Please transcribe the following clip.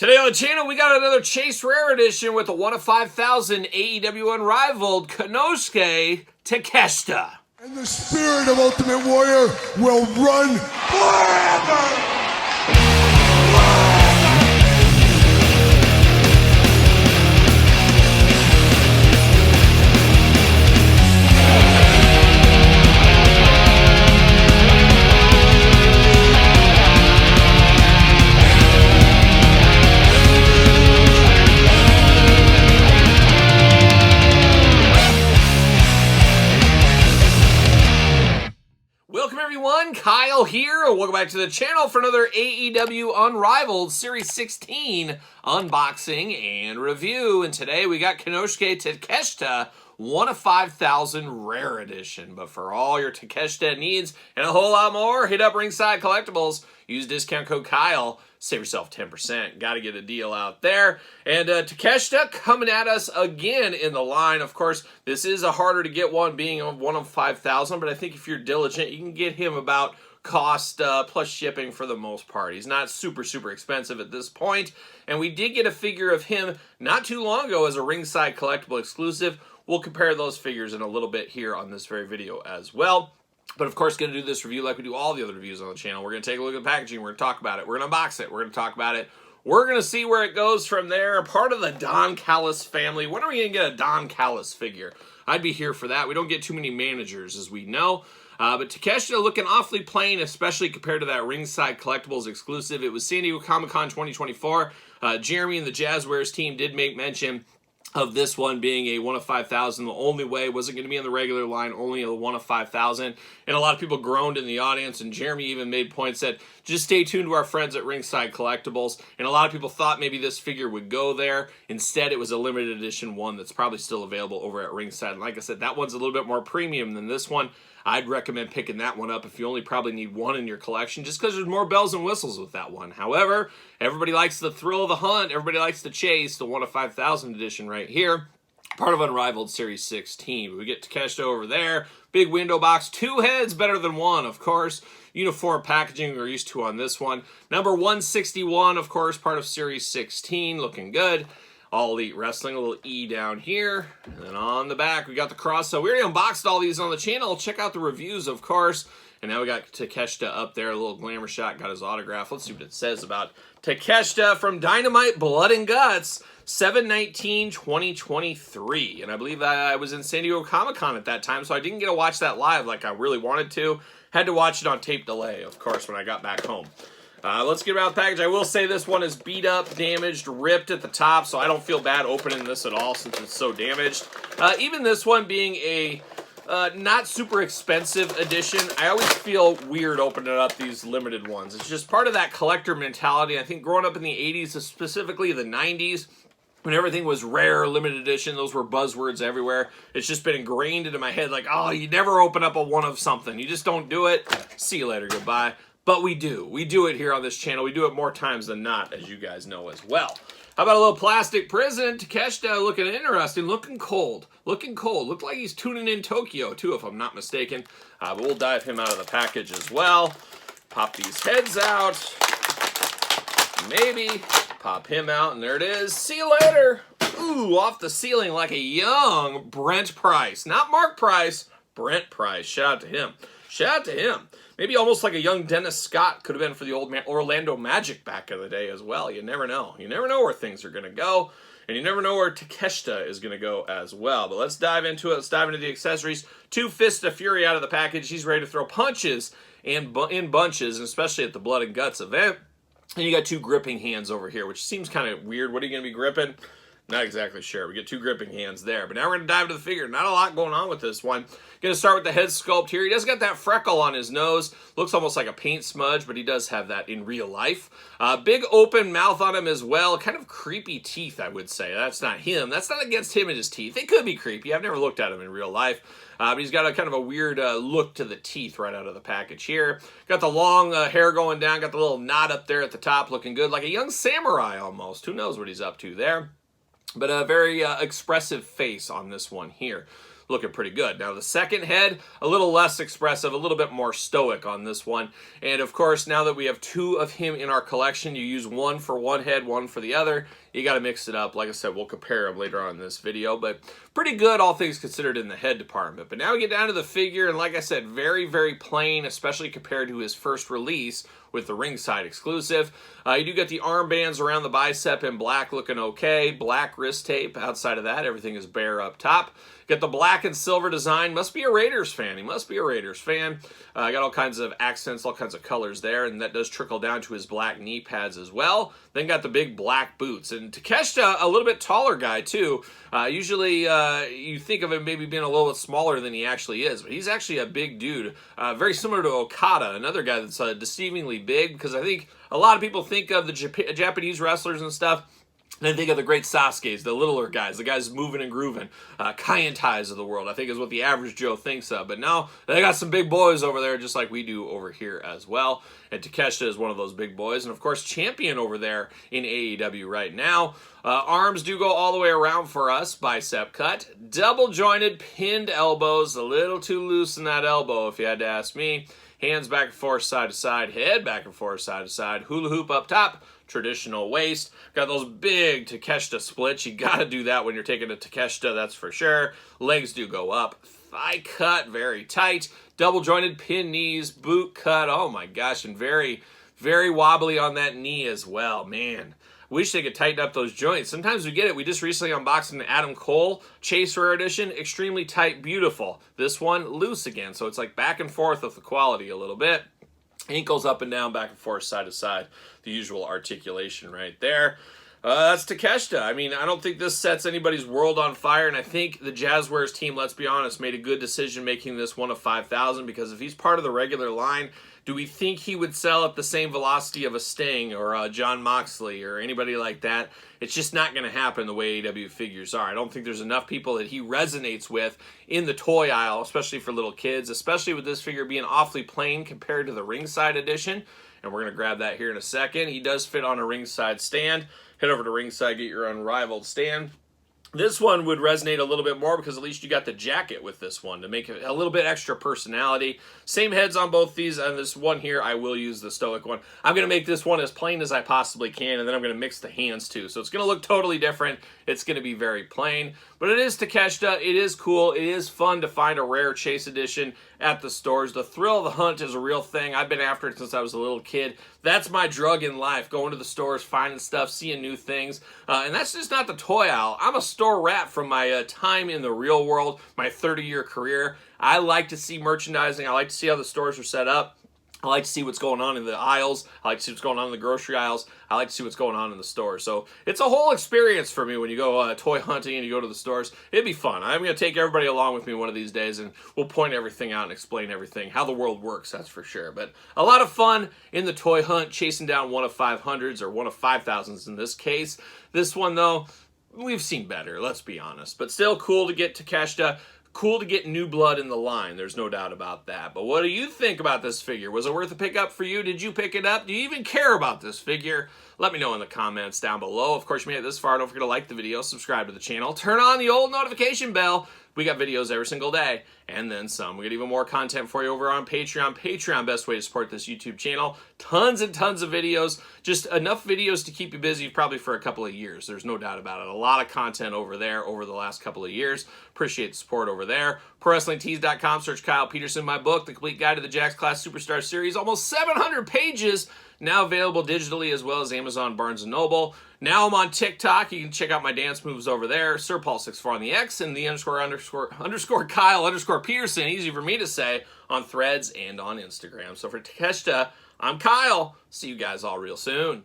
Today on the channel, we got another Chase Rare Edition with a 1 of 5,000 AEW Unrivaled Konosuke Takeshita. And the spirit of Ultimate Warrior will run forever! Kyle here, and welcome back to the channel for another AEW Unrivaled Series 16 unboxing and review. And today we got Konosuke Takeshita 1 of 5,000 Rare Edition. But for all your Takeshita needs and a whole lot more, hit up Ringside Collectibles. Use discount code Kyle. Save yourself 10%. Got to get a deal out there. And Takeshita coming at us again in the line. Of course, this is a harder to get one, being 1 of 5,000. But I think if you're diligent, you can get him about cost plus shipping for the most part. He's not super expensive at this point. And we did get a figure of him not too long ago as a Ringside Collectible exclusive. We'll compare those figures in a little bit here on this very video as well. But of course, going to do this review like we do all the other reviews on the channel. We're going to take a look at the packaging. We're going to talk about it. We're going to unbox it. We're going to talk about it. We're going to see where it goes from there. Part of the Don Callis family. When are we going to get a Don Callis figure? I'd be here for that. We don't get too many managers, as we know. But Takeshita looking awfully plain, especially compared to that Ringside Collectibles exclusive. It was San Diego Comic-Con 2024. Jeremy and the Jazzwares team did make mention of this one being a 1 of 5,000. The only way wasn't going to be in the regular line, only a 1 of 5,000. And a lot of people groaned in the audience, and Jeremy even made points that just stay tuned to our friends at Ringside Collectibles. And a lot of people thought maybe this figure would go there. Instead, it was a limited edition one that's probably still available over at Ringside. And like I said, that one's a little bit more premium than this one. I'd recommend picking that one up if you only probably need one in your collection, just because there's more bells and whistles with that one. However, everybody likes the thrill of the hunt. Everybody likes the chase. The 1 of 5,000 edition right here. Part of Unrivaled Series 16. We get Takeshita over there. Big window box. 2 heads, better than 1, of course. Uniform packaging we're used to on this one. Number 161, of course, part of Series 16. Looking good. All Elite Wrestling, a little E down here. And then on the back, we got the cross. So we already unboxed all these on the channel. Check out the reviews, of course. And now we got Takeshita up there, a little glamour shot, got his autograph. Let's see what it says about Takeshita from Dynamite Blood and Guts, 7/19/2023. And I believe I was in San Diego Comic-Con at that time, so I didn't get to watch that live like I really wanted to. Had to watch it on tape delay, of course, when I got back home. Let's get about the package. I will say this one is beat up, damaged, ripped at the top, so I don't feel bad opening this at all since it's so damaged. Even this one being a not super expensive edition, I always feel weird opening up these limited ones. It's just part of that collector mentality. I think growing up in the 80s, specifically the 90s, when everything was rare, limited edition, those were buzzwords everywhere. It's just been ingrained into my head like, oh, you never open up a 1 of something. You just don't do it. See you later, goodbye. But we do. We do it here on this channel. We do it more times than not, as you guys know as well. How about a little plastic prison? Takeshita looking interesting, looking cold. Looking cold. Looked like he's tuning in Tokyo, too, if I'm not mistaken. But we'll dive him out of the package as well. Pop these heads out. Maybe. Pop him out, and there it is. See you later. Ooh, off the ceiling like a young Brent Price. Not Mark Price, Brent Price. Shout out to him. Shout out to him. Maybe almost like a young Dennis Scott could have been for the old Orlando Magic back in the day as well. You never know. You never know where things are going to go. And you never know where Takeshita is going to go as well. But let's dive into it. Let's dive into the accessories. 2 Fists of Fury out of the package. He's ready to throw punches and in bunches, and especially at the Blood and Guts event. And you got 2 gripping hands over here, which seems kind of weird. What are you going to be gripping? Not exactly sure. We get 2 gripping hands there. But now we're going to dive into the figure. Not a lot going on with this one. Going to start with the head sculpt here. He does got that freckle on his nose. Looks almost like a paint smudge, but he does have that in real life. Big open mouth on him as well. Kind of creepy teeth, I would say. That's not him. That's not against him and his teeth. They could be creepy. I've never looked at him in real life. But he's got a kind of a weird look to the teeth right out of the package here. Got the long hair going down. Got the little knot up there at the top looking good. Like a young samurai almost. Who knows what he's up to there. But a very expressive face on this one here. looking pretty good. Now the second head, a little less expressive, a little bit more stoic on this one. And of course, now that we have two of him in our collection, you use one for one head, one for the other. You got to mix it up. Like I said, we'll compare them later on in this video, but pretty good, all things considered, in the head department. But now we get down to the figure, and like I said, very, very plain, especially compared to his first release with the ringside exclusive. You do get the armbands around the bicep in black, looking okay. Black wrist tape. Outside of that, everything is bare up top. Get the black and silver design. Must be a Raiders fan. He must be a Raiders fan. Got all kinds of accents, all kinds of colors there, and that does trickle down to his black knee pads as well. Then got the big black boots. And Takeshita, a little bit taller guy too. Usually you think of him maybe being a little bit smaller than he actually is, but he's actually a big dude. Very similar to Okada, another guy that's deceivingly big, because I think a lot of people think of the Japanese wrestlers and stuff, and I think of the great Sasuke's, the littler guys, the guys moving and grooving, Kayentais of the world, I think is what the average Joe thinks of. But now they got some big boys over there, just like we do over here as well. And Takeshita is one of those big boys, and of course champion over there in AEW right now. Arms do go all the way around for us, bicep cut. Double jointed, pinned elbows, a little too loose in that elbow if you had to ask me. Hands back and forth, side to side, head back and forth, side to side, hula hoop up top, traditional waist. Got those big Takeshita splits. You got to do that when you're taking a Takeshita, that's for sure. Legs do go up. Thigh cut, very tight. Double jointed pin knees, boot cut. Oh my gosh, and very, very wobbly on that knee as well. Man, wish they could tighten up those joints. Sometimes we get it. We just recently unboxed an Adam Cole Chase Rare Edition. Extremely tight, beautiful. This one, loose again. So it's like back and forth with the quality a little bit. Ankles up and down, back and forth, side to side. The usual articulation right there. That's Takeshita. I mean, I don't think this sets anybody's world on fire, and I think the Jazzwares team, let's be honest, made a good decision making this one of 5,000, because if he's part of the regular line, do we think he would sell at the same velocity of a Sting or John Moxley or anybody like that? It's just not going to happen the way AEW figures are. I don't think there's enough people that he resonates with in the toy aisle, especially for little kids, especially with this figure being awfully plain compared to the ringside edition. And we're going to grab that here in a second. He does fit on a ringside stand. Head over to ringside, get your Unrivaled stand. This one would resonate a little bit more because at least you got the jacket with this one to make it a little bit extra personality. Same heads on both these. On this one here, I will use the stoic one. I'm going to make this one as plain as I possibly can, and then I'm going to mix the hands too. So it's going to look totally different. It's going to be very plain. But it is Takeshita. It is cool. It is fun to find a rare Chase edition at the stores. The thrill of the hunt is a real thing. I've been after it since I was a little kid. That's my drug in life, going to the stores, finding stuff, seeing new things. And that's just not the toy aisle. I'm a store rat from my time in the real world, my 30-year career. I like to see merchandising. I like to see how the stores are set up. I like to see what's going on in the aisles. I like to see what's going on in the grocery aisles. I like to see what's going on in the stores. So it's a whole experience for me when you go toy hunting and you go to the stores. It'd be fun. I'm going to take everybody along with me one of these days, and we'll point everything out and explain everything, how the world works, that's for sure. But a lot of fun in the toy hunt, chasing down one of 500s or one of 5,000s in this case. This one, though, we've seen better, let's be honest. But still cool to get Takeshita. Cool to get new blood in the line. There's no doubt about that. But what do you think about this figure? Was it worth a pickup for you? Did you pick it up? Do you even care about this figure? Let me know in the comments down below. Of course, you made it this far. Don't forget to like the video, subscribe to the channel, turn on the old notification bell. We got videos every single day, and then some. We got even more content for you over on Patreon. Patreon, best way to support this YouTube channel. Tons and tons of videos. Just enough videos to keep you busy probably for a couple of years. There's no doubt about it. A lot of content over there over the last couple of years. Appreciate the support over there. ProWrestlingTees.com. Search Kyle Peterson, my book, The Complete Guide to the Jakks Class Superstar Series. Almost 700 pages. Now available digitally as well as Amazon, Barnes & Noble. Now I'm on TikTok. You can check out my dance moves over there. SirPaul64 on the X and the underscore Kyle Peterson. Easy for me to say on Threads and on Instagram. So for Takeshita, I'm Kyle. See you guys all real soon.